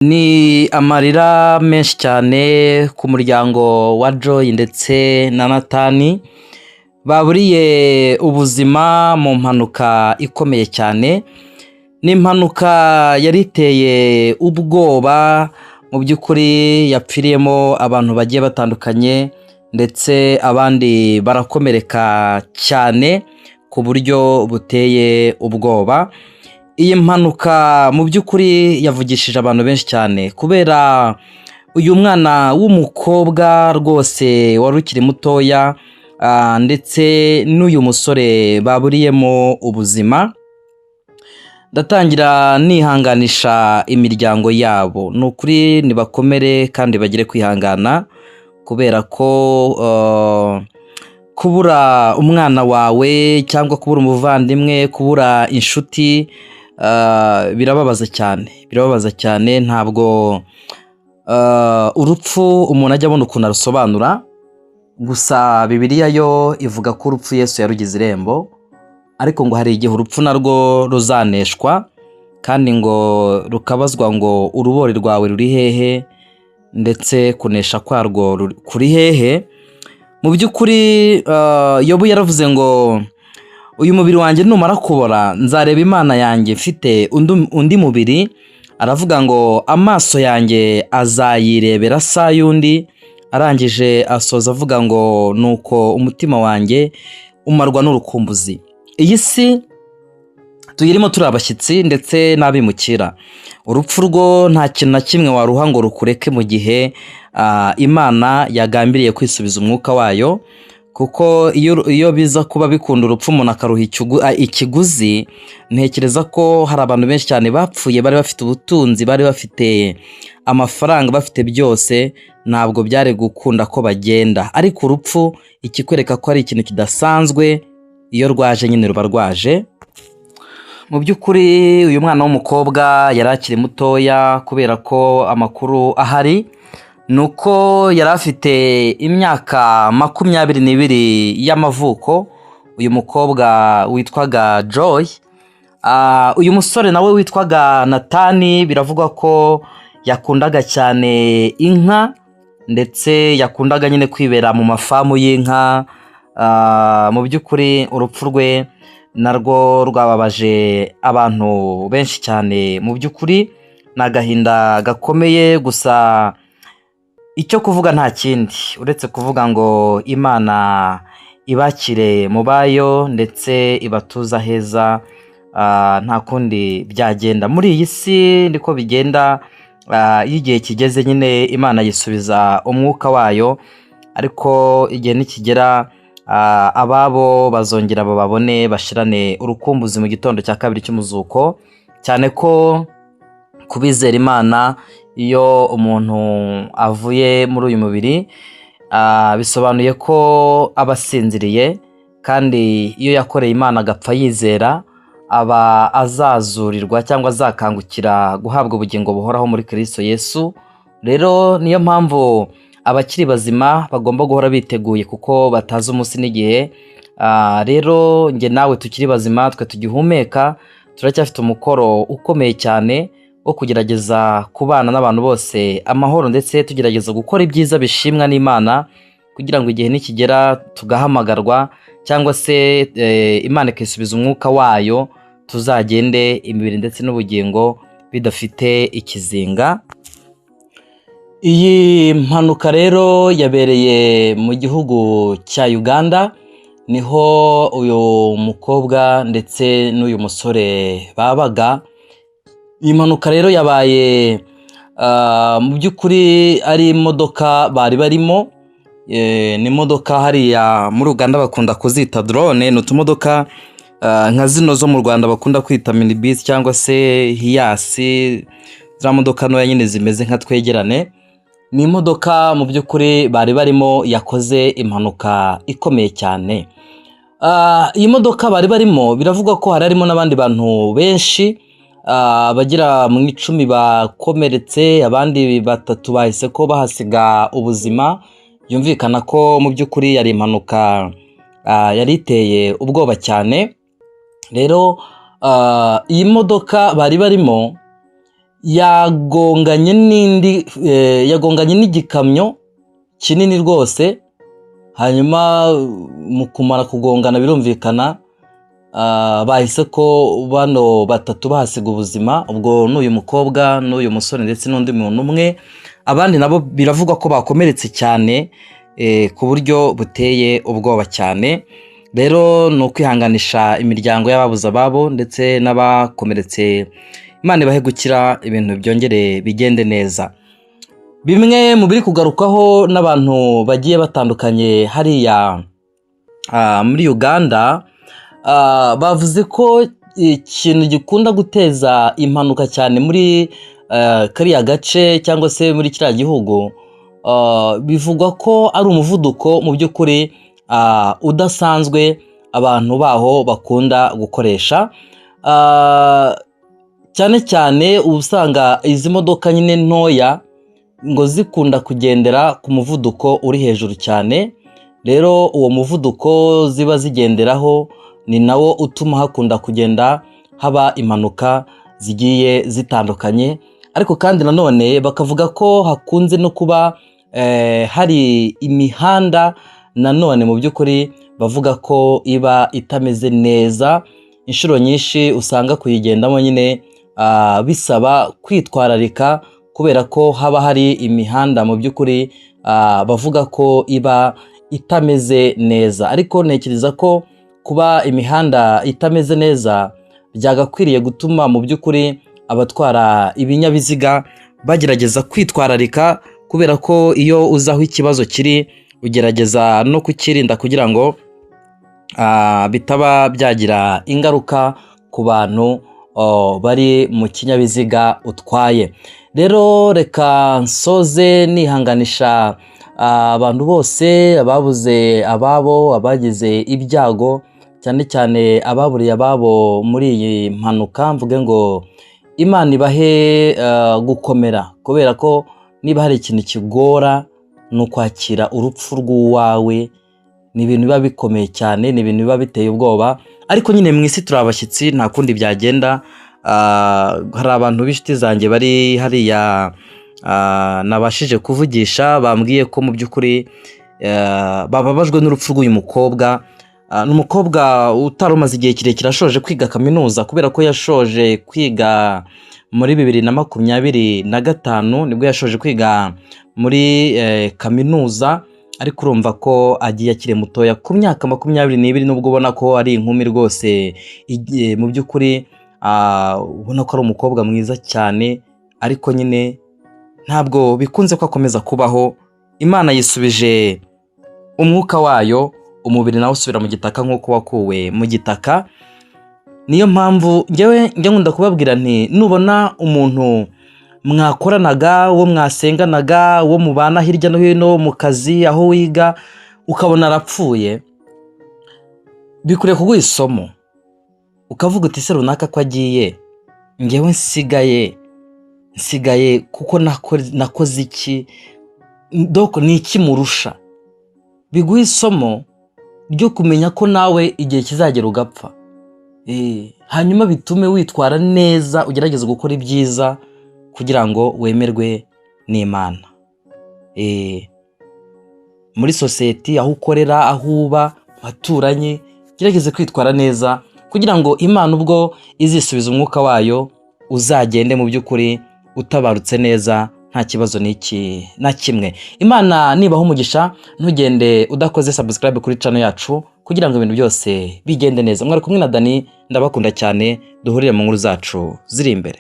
Ni amarira menshi cyane ku muryango wa Joy ndetse na Natani baburiye ubuzima mu mpanuka ikomeye cyane. Ni impanuka yari iteye ubwoba, mu by'ukuri yapfiriyemo abantu bagiye batandukanye ndetse abandi barakomereka cyane ku buryo buteye ubwoba. Iyi mpanuka mu by'ukuri yavugishije abantu benshi cyane kubera uyu mwana w'umukobwa rwose wari ukiri mutoya ndetse n'uyu musore baburiyemo ubuzima. Ndatangira nihanganisha imiryango yabo, ni ukuri nibakomere kandi bagire kwihangana kubera ko kubura umwana wawe cyangwa kubura umuvandimwe, kubura inshuti birababaza cyane. Ntabwo urupfu umuntu ajya abona ukuntu arusobanura, gusa Bibiliya yo ivuga ko urupfu Yesu yarugize irembo, ariko ngo hari igihe urupfu narwo ruzaneshwa kandi ngo rukabazwa ngo urubori rwawe ruri hehe ndetse kunesha kwarwo kuri hehe. Mu by'ukuri Yobu yaravuze ngo uyu mubiri wanjye numara kubora nzareba Imana yanjye mfite undi mubiri. Aravuga ngo amaso yanjye azayirebera saa y'undi. Arangije asoza avuga ngo nuko umutima wanjye umarwa n'urukumbuzi. Iyi si tuyirimo turi abashyitsi ndetse n'abimukira. Urupfu rwo nta kintu na kimwe waruha ngo rukureke mu gihe Imana yagambiriye kwisubiza umwuka wayo, kuko iyo biza kuba bikunda urupfu umuntu akaruha ikiguzi, ntekereza ko hari abantu benshi cyane bapfuye bari bafite ubutunzi, bari bafite amafaranga, bafite byose, ntabwo byari gukunda ko bagenda. Ariko urupfu ikikwereka ko ari ikintu kidasanzwe, iyo rwaje nyine ruba rwaje. Mu by'ukuri uyu mwana w'umukobwa yari akiri mutoya kubera ko amakuru ahari nuko yari afite imyaka 22 y'amavuko. Uyu mukobwa witwaga Joy, uyu musore nawe witwaga Natani, biravugwa ko yakundaga cyane inka ndetse yakundaga nyine kwibera mu mafamu y'inka. Mu by'ukuri urupfu rwe narwo rwababaje abantu benshi cyane. Mu by'ukuri ni agahinda gakomeye, gusa icyo kuvuga nta kindi uretse kuvuga ngo Imana ibakire mu bayo ndetse ibatuza heza. Nta kundi byagenda muri iyi si, niko bigenda. Iyo igihe kigeze nyine Imana yisubiza umwuka wayo, ariko igihe nikigera ababo bazongera bababone bashirane urukumbuzi mu gitondo cya kabiri cy'umuzuko. Cyane ko kubizera Imana, iyo umuntu avuye muri uyu mubiri bisobanuye ko aba asinziriye, kandi iyo yakoreye Imana agapfa yizera, aba azazurirwa cyangwa azakangukira guhabwa ubugingo buhoraho muri Kristo Yesu. Rero niyo mpamvu abakiri bazima bagomba guhora biteguye, kuko batazi umunsi n'igihe. Rero njye nawe tukiri bazima, twe tugihumeka, turacyafite umukoro ukomeye cyane wo kugerageza kubana n'abantu bose amahoro, ndetse tugerageza gukora ibyiza bishimwa n'Imana, kugira ngo igihe nikigera tugahamagarwa cyangwa se Imana ikisubiza umwuka wayo, tuzagende imibiri ndetse n'ubugingo bidafite ikizinga. Iyi mpanuka rero yabereye mu gihugu cya Uganda, niho uyu mukobwa ndetse n'uyu musore babaga. Iyi mpanuka rero yabaye mu by'ukuri ari imodoka bari barimo. Ni imodoka hariya muri Uganda bakunda kuzita drone, ni utumodoka nka zino zo mu Rwanda bakunda kwita minibus cyangwa se hiyasi, za modoka ntoya nyine zimeze nka twegerane. Ni imodoka mu by'ukuri bari barimo yakoze impanuka ikomeye cyane. Iyi modoka bari barimo biravugwa ko harimo n'abandi bantu benshi, bagira mu 10 bakomeretse, abandi 3 bahise ko bahasiga ubuzima. Yumvikana ko mu by'ukuri yari impanuka yari iteye ubwoba cyane. Rero iyi modoka bari barimo yagonganye yagonganye n'igikamyo kinini rwose. Hanyuma mu kumara kugongana birumvikana bahise ko bano batatu bahasiga ubuzima, ubwo n'uyu mukobwa n'uyu musore ndetse n'undi muntu umwe. Abandi nabo biravugwa ko bakomeretse cyane ku buryo buteye ubwoba cyane. Rero ni ukwihanganisha imiryango y'ababuze ababo ndetse n'abakomeretse. Imana ibahe gukira, ibintu byongere bigende neza. Bimwe mu biri kugarukaho n'abantu bagiye batandukanye hariya muri Uganda, bavuze ko ikintu gikunda guteza impanuka cyane muri kariya gace cyangwa se muri kiriya gihugu, bivugwa ko ari umuvuduko mu by'ukuri udasanzwe abantu baho bakunda gukoresha. Cyane cyane usanga izi modoka nyine ntoya ngo zikunda kugendera ku muvuduko uri hejuru cyane. Rero uwo muvuduko ziba zigenderaho ni nawo utuma hakunda kugenda haba impanuka zigiye zitandukanye. Ariko kandi nanone bakavuga ko hakunze no kuba hari imihanda nanone mu by'ukuri bavuga ko iba itameze neza. Inshuro nyinshi usanga kuyigendamo nyine bisaba kwitwararika, kubera ko haba hari imihanda mu by'ukuri bavuga ko iba itameze neza. Ariko ntekereza ko kuba imihanda itameze neza byagakwiriye gutuma mu by'ukuri abatwara ibinyabiziga bagerageza kwitwararika, kubera ko iyo uzi aho ikibazo kiri ugerageza no kukirinda kugira ngo bitaba byagira ingaruka ku bantu bari mu kinyabiziga utwaye. Rero reka nsoze nihanganisha abantu bose ababuze ababo, abagize ibyago, cyane cyane ababuriye ababo muri iyi mpanuka. Mvuge ngo Imana ibahe gukomera, kubera ko niba hari ikintu kigora ni ukwakira urupfu rw'uwawe. Ni ibintu biba bikomeye cyane, ni ibintu biba biteye ubwoba. Ariko nyine mu isi turi abashyitsi, nta kundi byagenda. Hari abantu b'inshuti zanjye bari hariya nabashije kuvugisha, bambwiye ko mu by'ukuri bababajwe n'urupfu rw'uyu mukobwa. Ni umukobwa utari umaze igihe kirekire ashoje kwiga kaminuza, kubera ko yashoje kwiga muri 2025 nibwo yashoje kwiga muri kaminuza. Ariko urumva ko agiye akiri mutoya ku myaka 22, nubwo ubona ko ari inkumi rwose. Mu by'ukuri ubona ko ari umukobwa mwiza cyane, ariko nyine ntabwo bikunze ko akomeza kubaho. Imana yisubije umwuka wayo, umubiri nawe usubira mu gitaka nk'uko wakuwe mu gitaka. Niyo mpamvu njyewe nkunda kubabwira nti, nubona umuntu mwakoranaga, uwo mwasenganaga, uwo mubana hirya no hino mu kazi, aho wiga, ukabona arapfuye, bikwiye kuguha isomo. Ukavuga uti se runaka ko agiye, njyewe nsigaye kuko nakoze iki, doko ni iki murusha. Biguha isomo ryo kumenya ko nawe igihe kizagera ugapfa. Hanyuma bitume witwara neza, ugerageza gukora ibyiza kugira ngo wemerwe n'Imana. Muri sosiyete, aho ukorera, aho uba, baturanye, gerageze kwitwara neza kugira ngo Imana ubwo izisubiza umwuka wayo uzagende mu by'ukuri utabarutse neza, nta kibazo n'iki na kimwe. Imana nibaho umugisha. Ntugende udakoze subscribe kuri channel yacu kugira ngo ibintu byose bigende neza. Mwari kumwe na Dani, ndabakunda cyane. Duhurire mu nkuru zacu ziri imbere.